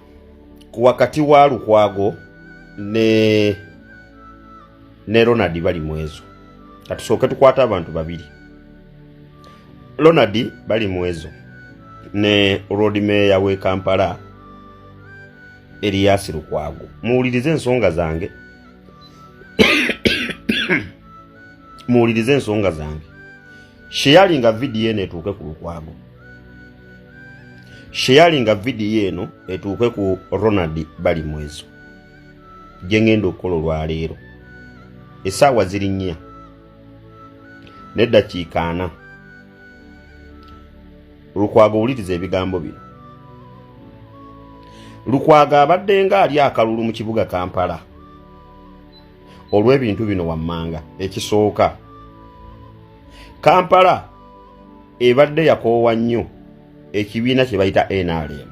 ku wakati wa Lukwago ne Ronald bali mwezo katusooke tukwata abantu babiri Ronald bali mwezo ne road mayor we Kampala Erias Lukwago muwulirize ensonga zange muwulirize ensonga zange sharinga video eno etuuke ku Lukwago sharinga video eno etuuke ku Ronald bali mwezo jengendo okukola olwaleero essaawa ziri 4 n'eddakiika 4 Lukwago wuliriza ebigambo bino Lukwago abadde nga ali akalulu mu kibuga Kampala olw'ebintu bino wammanga ekisooka Kampala ebadde yakoowa nnyo ekibiina kye bayita NRM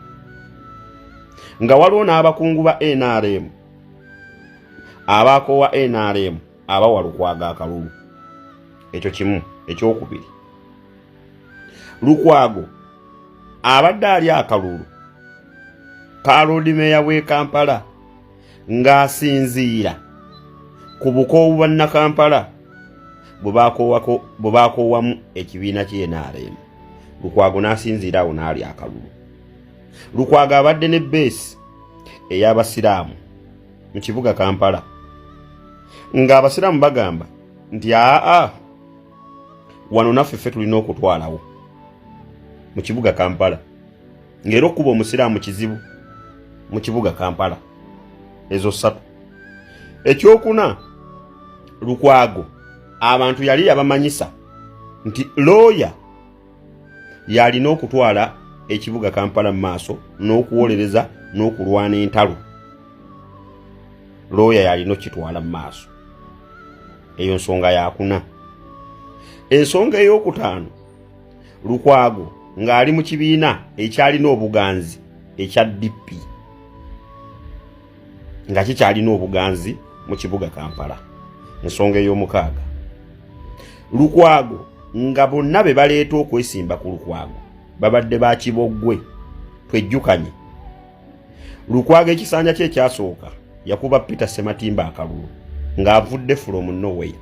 nga waliwo n'abakungu ba NRM abakoowa NRM abawa Lukwago akalulu. Ekyo kimu. Ekyokubiri, Lukwago abadde ali akalulu ka Lord Mayor w'e Kampala ng'asinziira ku bukoowu bwa Nakampala bwe baakoowamu ekibiina ky'e NRM. Lukwago n'asinziira awo n'ali akalulu. Lukwago abadde ne bbeesi ey'abasiraamu mu kibuga Kampala ng'abasiraamu bagamba nti wano naffe ffe tulina okutwalawo mu kibuga Kampala ng'era okuba omusiraamu kizibu mu kibuga Kampala. Ezo ssatu. Ekyokuna, Lukwago abantu yali yabamanyisa nti looya yalina okutwala ekibuga Kampala mu maaso n'okuwolereza n'okulwana entalo. Looya yalina okitwala mu maaso. Eyo nsonga yakuna. Ensonga ey'okutaano, Lukwago ng'ali mu kibiina ekyalina obuganzi ekya DP nga kikyalina obuganzi mu kibuga Kampala. Ensonga ey'omukaaga, Lukwago nga bonna be baleeta okwesimba ku Lukwago babadde ba Kiboggwe. Twejjukanye Lukwago ekisanja kye ekyasooka yakuba Peter Sematimba akalulu ng'avudde from nowhere,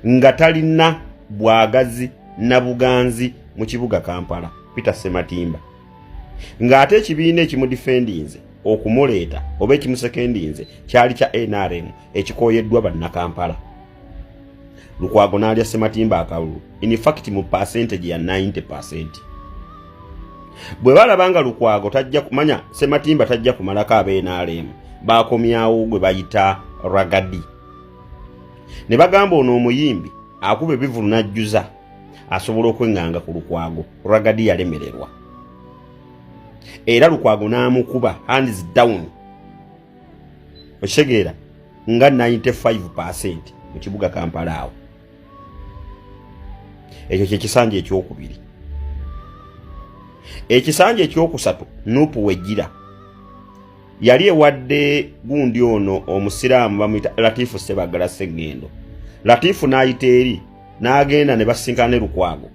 nga talina bwagazi na buganzi mu kibuga Kampala. Peter Sematimba ng'ate ekibiina ekimudifendinze okumuleeta oba ekimusekendinze kyali kya NRM ekikoyeddwa bannakampala. Lukwago n'alya Sematimba akalulu, in fact mu percentage ya 90%. Bwe balabanga Lukwago tajja kumanya Sematimba tajja kumalako abe NRM, baakomyawo gwe bayita Ragadi. Ne bagamba ono omuyimbi akuba ebivulu n'ajjuza asobola okwenganga ku Lukwago. Ragadi yalemererwa. Era Lukwago n'amukuba hands down. Okitegeera nga 95% mu kibuga Kampala awo. Ekyo kye kisanja ekyokubiri. Ekisanja ekyokusatu, Nuupu Wejjira yali ewadde gundi ono omusiraamu bamuyita Latifu Sebagala Sseŋŋendo. Latifu n'ayita eri n'agenda ne basinkana ne Lukwago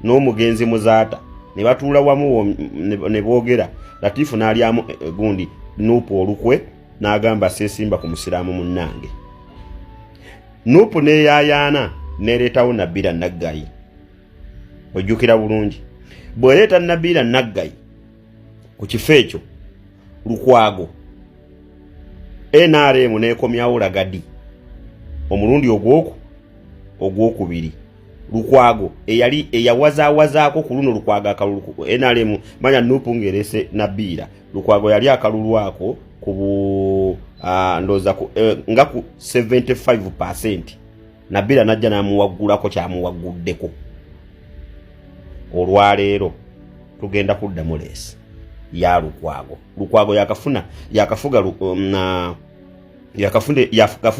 n'omugenzi Muzaata ne batuula wamu ne boogera. Latifu n'alyamu gundi Nuupu olukwe n'agamba seesimba ku musiraamu munnange. Nuupu neeyaayaana n'ereetawo Nabila Naggayi. Ojjukira bulungi bw'ereeta Nabila Naggayi ku kifo ekyo, Lukwago NRM n'ekomyawo Ragadi omulundi ogwokubiri. Lukwago eyali eyawazaawazaako ku luno Lukwago akalulu NRM manya Nuupu ng'erese Nabila. Lukwago yali akalulu ako ku ndoza nga ku 75%. Nabila najja n'amuwaggulako kyamuwagguddeko. Olwaleero tugenda kuddamu leesi ya Lukwago. Lukwago yakafuga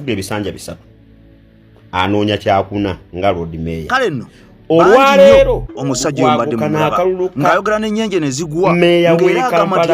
ebisanja bisatu. Anoonya kyakuna nga Lord Mayor. Kale nno olwaleero omusajja ombadde mulaba ng'ayogera n'ennyenje ne zigwa ng'era agamba nti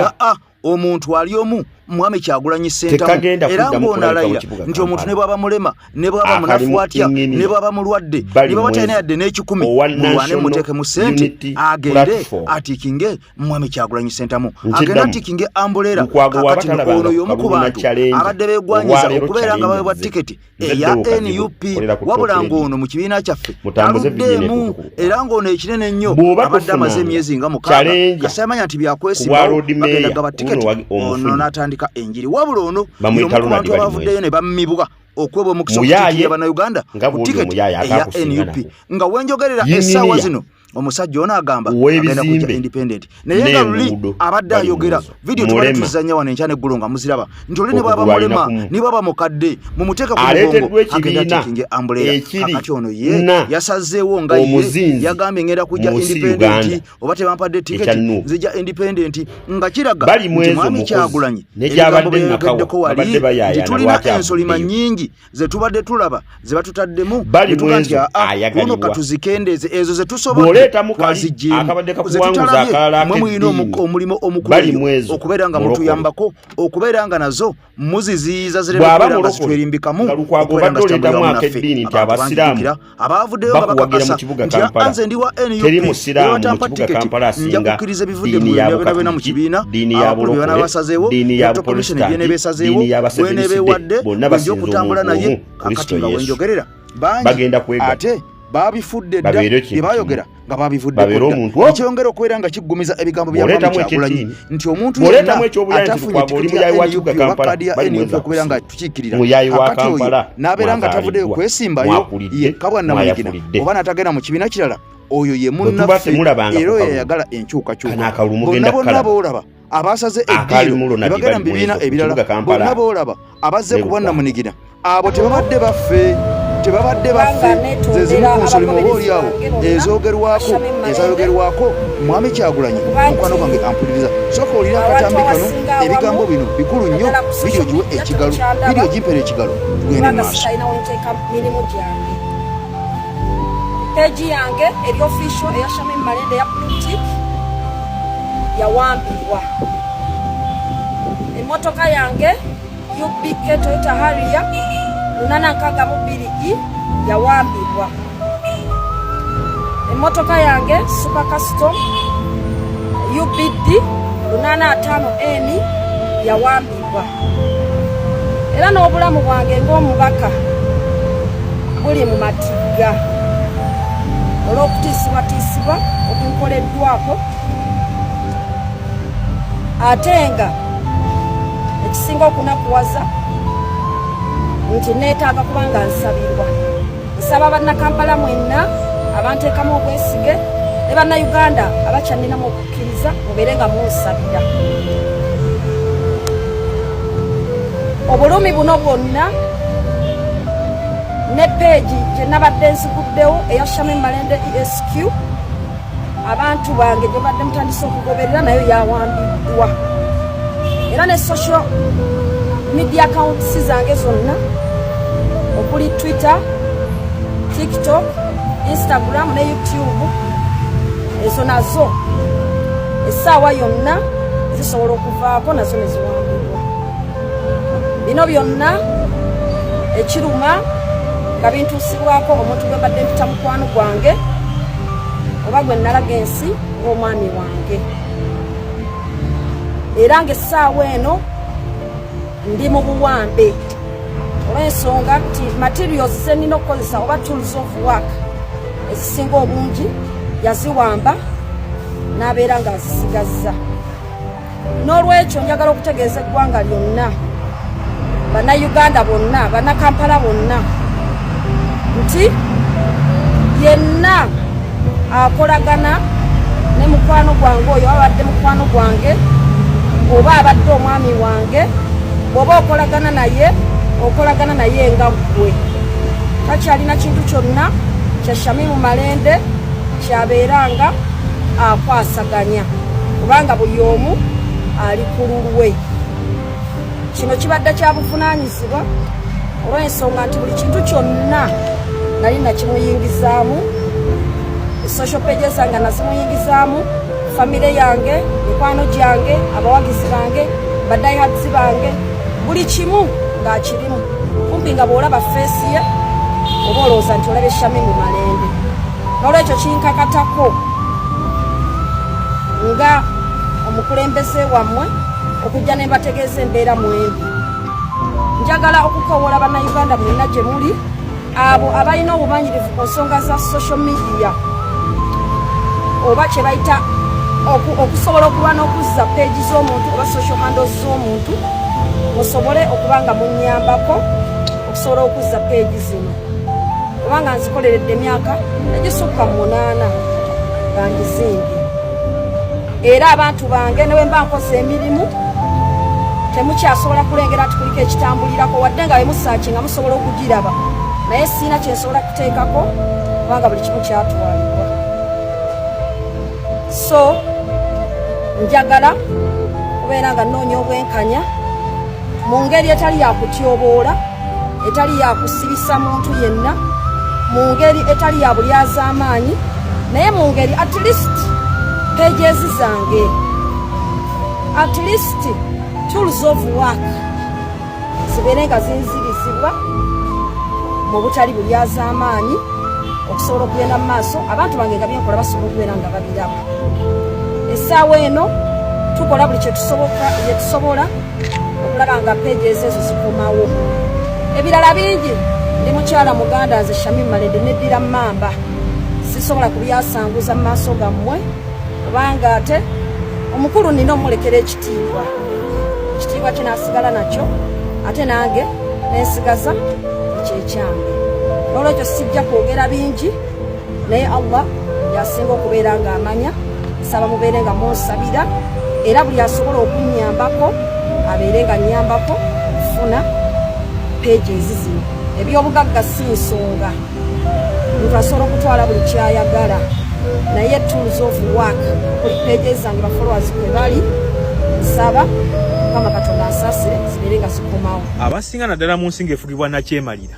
omuntu ali omu Mwami Kyagulanyi Ssentamu era ng'onalayira nti omuntu ne bw'aba mulema ne bw'aba munafu atya ne bw'aba mulwadde ne bw'aba talina yadde n'ekikumi mulwane muteeke mu ssente agende atiikinge Mwami Kyagulanyi Ssentamu agende atiikinge ambuleera kakati ono y'omu ku bantu abadde beegwanyiza okubeera nga baweebwa tiketi eya NUP wabula ng'ono mu kibiina kyaffe aluddeemu era ng'ono ekinene ennyo abadde amaze emyezi nga 6 kasamanya nti byakwesibwa bagenda gaba tiketi ono n'atandika enjiri wabula ono y'omuntu abavuddeyo ne bammibwa okweba omukisa okutikira bannayuganda ku tiketi eya NUP nga wenjogerera essaawa zino omusajja ono agamba agenda kujja independent naye nga luli abadde ayogera video tubadde tuzanya wano enkya n'eggulu nga muziraba nti oli ne bw'aba mulema ne bw'aba mukadde mumuteeka ku mugongo agenda tikinge ambuleera kakati ono ye yasazeewo nga ye yagambye ngenda kujja independent oba tebampadde tiketi nzija independent nga kiraga nti Mwami Kyagulanyi ebigambo byeyogeddeko wali nti tulina ensolima nnyingi ze tubadde tulaba ze batutaddemu ne tuga nti luno katuzikendeeze ezo ze tusobola Oleta mukali akabadde kakuwanguza akalala omulimo omukulu okubeera nga mutuyambako okubeera nga nazo muziziiza zirebeera nga zitwerimbikamu okubeera nga zitambulira mu naffe nti abasiraamu abavuddeyo nga bakakasa nti anze ndi wa NUP ewatampa tiketi nja kukkiriza ebivudde mu byonna mu kibiina abakulu bye banaabasazeewo komishoni byeneebeesazeewo bweneebeewadde bwenja okutambula naye kakati nga wenjogerera bangi ate babifudde dda bye bayogera nga babivudde ekyongera okubeera nga kiggumiza ebigambo bya Mwami Kyagulanyi nti omuntu yenna atafunye tiketi ya NUP oba kkaadi ya NUP okubeera nga tukiikirira kakati oyo n'abeera nga tavuddeyo kwesimbayo yekka bwannamunigina oba n'atagenda mu kibiina kirala oyo ye munnaffe era oyo yayagala enkyukakyuka bonna boolaba abasaze eddiiro ne bagenda mu bibiina ebirala bonna boolaba abazze ku bwannamunigina abo tebabadde baffe ze zimu ku nsoli mu obaoliawo ezayogerwako Mwami Kyagulanyi mukwano gwange ampuliriza soka olira akatambi kano ebigambo bino bikulu nnyo vidiyo giwe ekigalo vidiyo gimpera ekigalo tugende maaso peji yange eri official eya Shamim Malende ya Bluetooth yawambibwa. Emotoka yange UBK Toyota Harrier 862 yawambibwa. Emotoka yange Super Custom UBD 850N yawambibwa. Era n'obulamu bwange ng'omubaka buli mu matiga olw'okutiisibwatiisibwa okunkoleddwako ate nga ekisinga okunakuwaza nti neetaaga kuba nga nsabirwa. Nsaba bannakampala mwenna abanteekamu obwesige ne bannayuganda abakyanninamu okukkiriza mubeere nga munsabira. Obulumi buno bwonna ne peegi gye nabadde nziguddewo eya Shamim Malende ESQ abantu bange gye badde mutandise okugoberera nayo yawambiddwa. Era ne social media accounts zange zonna okuli Twitter, TikTok, Instagram ne YouTube ezo nazo essaawa yonna zisobola okuvaako nazo ne ziwambibwa. Bino byonna ekiruma nga bintuusibwako omuntu gwe mbadde mpita mukwano gwange oba gwe nalaga ensi ng'omwami wange. Era ng'essaawa eno ndi mu buwambe olw'ensonga nti materials ze nnina okukozesa oba tools of work ezisinga obungi yaziwamba n'abeera ng'azisigazza. N'olwekyo njagala okutegeeza eggwanga lyonna, bannayuganda bonna, bannakampala bonna nti yenna akolagana ne mukwano gwange oyo abadde mukwano gwange oba abadde omwami wange, bw'oba okolagana naye nga ggwe. Takyalina kintu kyonna kya Shamim Malende kyabeeranga akwasaganya kubanga buli omu ali ku lulwe. Kino kibadde kya buvunaanyizibwa olw'ensonga nti buli kintu kyonna nali nakimuyingizaamu, social page zange nazimuyingizaamu, famire yange, mikwano gyange, abawagizi bange, badayihadzi bange, buli kimu ng'akirimu. Kumpi nga bw'olaba feesi ye oba olowooza nti olaba Shamim Malende. N'olwekyo kinkakatako nga omukulembeze wammwe okujja ne mbategeeza embeera mwembi. Njagala okukowola bannayuganda mwenna gye muli, abo abalina obumanyirivu ku nsonga za social media oba kye bayita okusobola okuba n'okuzza peegi z'omuntu oba social handles z'omuntu, musobole okuba nga munnyambako okusobola okuzza peegi zino. Kubanga nzikoleredde emyaka egisukka 8 nga ngizimbye. Era abantu bange ne bwe mba nkoze emirimu temukyasobola kulengera ati kuliko ekitambulirako wadde nga bemusaaci nga musobola okugiraba, naye siina kyensobola kuteekako kubanga buli kimu kyatwalibwa. So njagala kubeera nga nnoonya obwenkanya mu ngeri etali yakutyoboola, etali yakusibisa muntu yenna, mu ngeri etali ya bulyazaamaanyi, naye mu ngeri at least pages zange, at least tools of work zibeere nga zinzirizibwa mu butali bulyazaamaanyi okusobola okugenda mu maaso abantu bange nga byenkola basobola okubeera nga babiraba. Essaawa eno tukola buli kye tusobola okulaba nga pages ezo zikomawo. Ebirala bingi ndi mukyala muganda nze Shamim Malende neddira Mamba, sisobola kubyasanguza mu maaso gammwe kubanga ate omukulu nina omulekera ekitiibwa kinaasigala nakyo ate nange nensigaza ekyekyange. N'olwekyo sijja kwogera bingi, naye Allah yasinga okubeera ng'amanya. Nsaba mubeere nga munsabira era buli asobola okunnyambako abeere nga nnyambako okufuna pages zino. Ebyobugagga si nsonga, omuntu asobola okutwala buli kyayagala, naye tools of work kuli pages zange bafollowers kwe bali. Nsaba Mukama Katonda asaasire zibeere nga zikomawo. Abasinga naddala mu nsi ng'efugibwa Nakyemalira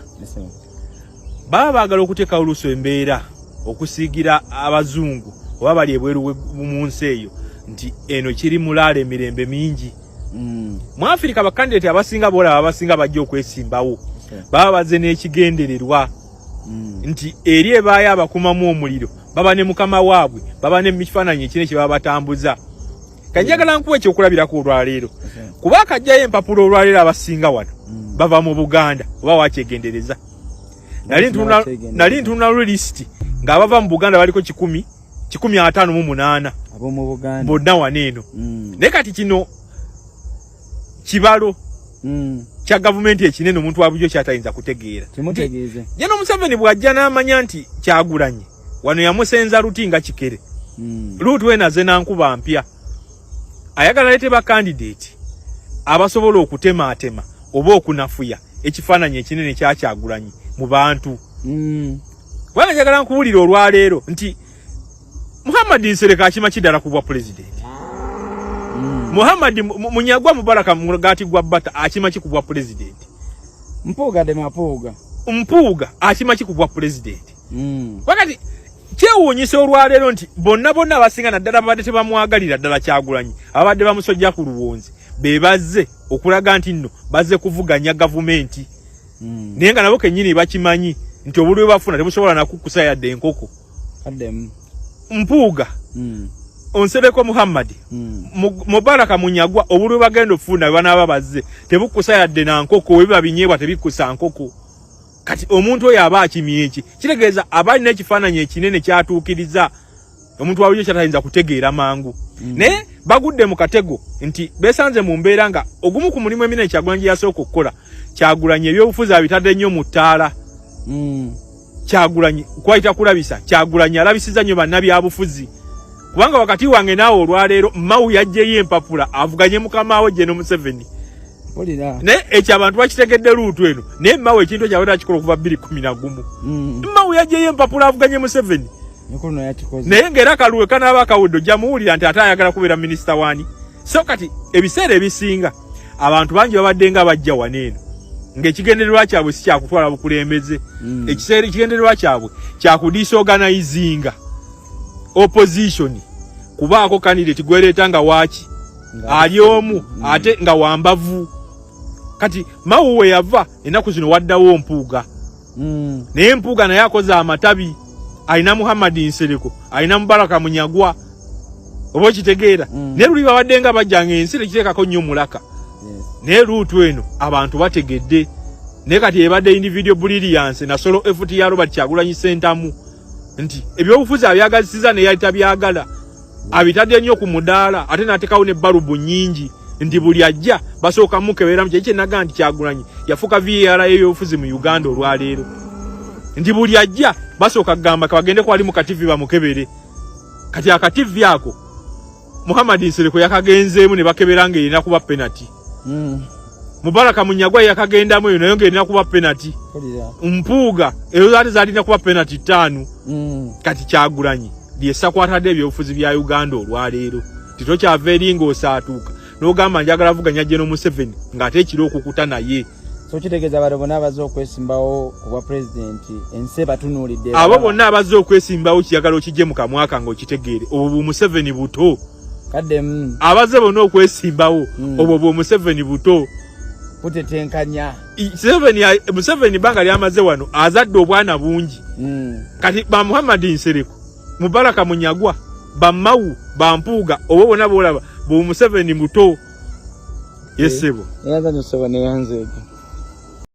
baba baagala okuteekawo oluuso embeera okusiigira abazungu oba bali ebweru mu nsi eyo nti eno kiri mulaala emirembe mingi. Mu Afirika bakandidate abasinga boolaba abasinga bajja okwesimbawo baba bazze n'ekigendererwa nti eri ebaayo abakumamu omuliro baba ne mukama waabwe baba ne mifaananyi ekine kye baba batambuza. Kanjagala nkuwa ekyokulabirako olwaleero kuba akajjayo empapula olwaleero abasinga wano bava mu Buganda oba wakyegendereza. Nali ntunula lisiti ng'abava mu Buganda baliko 158 ab'omu Buganda bonna wano eno. Naye kati kino kibalo kya gavumenti ekinene omuntu wabujjo kyatayinza kutegeera. Kimutegeeze. Jeno Museveni bw'ajja n'amanya nti Kyagulanyi wano yamusenza Luti nga Kikere. Luti we naze nankuba mpya. Ayagala lete ba candidate abasobola okutemaatema oba okunafuya ekifaananyi ekinene kya Kyagulanyi mu bantu. Bwana njagala nkuwulira olwaleero nti Muhammad Nsereka akima kidala kubwa president. Muhammad Munyagwa Mubaraka Mugati gwa bata akima kikubwa president. Mpuuga de mapuuga. Mpuuga akima kikubwa president. Wakati kyewuunyisa olwaleero nti bonna abasinga naddala babadde tebamwagalira ddala Kyagulanyi abadde bamusojja ku luwonzi be bazze okulaga nti nno bazze kuvuganya gavumenti. Naye nga nabo kennyini bakimanyi nti obulwe bafuna tebusobola nakukusa yadde enkoko. Mpuuga Onsereko Muhammad Mubaraka Munyagwa obulwe bagenda ofuna banaaba bazze tebukusa yadde na nkoko we babinyeebwa tebikusa nkoko. Kati omuntu oyo aba akimye eki kitegeeza abali n'ekifaananyi ekinene kyatuukiriza omuntu wawulyo kyatayinza kutegeera mangu. Naye bagudde mu katego nti beesanze mu mbeera nga ogumu ku mulimu eminene Kyagulanyi yasooka okukola Kyagulanyi ebyobufuzi abitadde nnyo mu ttaala. Kyagulanyi kwayita kulabisa Kyagulanyi alabisiza nnyo bannabyabufuzi kubanga wakati wange naawe olwaleero Mawu yajjeyo empapula avuganye mukama we Jeno Museveni. Naye ekyo abantu bakitegedde Luutu eno naye Mawu ekintu kyabadde akikola okuva 2011. Mawu yajjeyo empapula avuganye Museveni. Naye ng'era kaluwe kanaaba akawuddo jamuwulira nti ate ayagala kubeera minisita waani. So kati ebiseera ebisinga abantu bangi babadde nga bajja wano eno ng'ekigendererwa kyabwe si kyakutwala bukulembeze. Ekigendererwa kyabwe kyakudisorganizinga opposition kubaako candidate gwereeta nga waaki ali omu ate nga wambavu. Kati Mawu we yava ennaku zino waddawo Mpuuga. Naye Mpuuga naye akoze amatabi. Alina Muhammad Nsereko, alina Mubaraka Munyagwa. Oba okitegeera. Naye luli babadde nga bajja ng'ensi tekiteekako nnyo mulaka. Naye Luutu eno abantu bategedde. Naye kati ebadde individual brilliance na solo effort ya Robert Kyagulanyi Ssentamu nti ebyobufuzi abyagazisiza naye yali tabyagala. Abitadde nnyo ku mudaala ate n'ateekawo ne balubu nnyingi nti buli ajja basooka mukebera mu kyekye naga nti Kyagulanyi yafuuka VAR y'ebyobufuzi mu Uganda olwaleero. Nti buli ajja basooka kugamba kabagende ko ali mu kativi bamukebere. Kati akativi ako Muhammad Nsereko yakagenzeemu ne bakebera ng'erina kuba penalty. Mubaraka Munyagwa yakagendamu eyo nayo ng'erina kuba penalty. Mpuuga eyo zaalina kuba penalty 5. Kati Kyagulanyi lyesakwatadde ebyobufuzi bya Uganda olwaleero. Tito kyava eri ng'osaatuuka n'ogamba njagala avuganya Jeno Museveni ng'ate ekiro okukuta naye. so kitegeeza bano bonna abaze okwesimbawo ku bwa pulezidenti ensi batunuulidde abo bonna abaze okwesimbawo kiyagala okijje mu kamwaka ng'okitegeere obwo bw'Omuseveni buto kadde abaze bonna okwesimbawo obwo bw'Omuseveni buto kutetenkanya Museveni banga lyamaze wano azadde obwana bungi kati ba Muhammad Nsereko Mubaraka Munyagwa ba Mawu ba Mpuuga obwo bonna bolaba bw'Omuseveni muto yesebo yanza nyo 7 yanze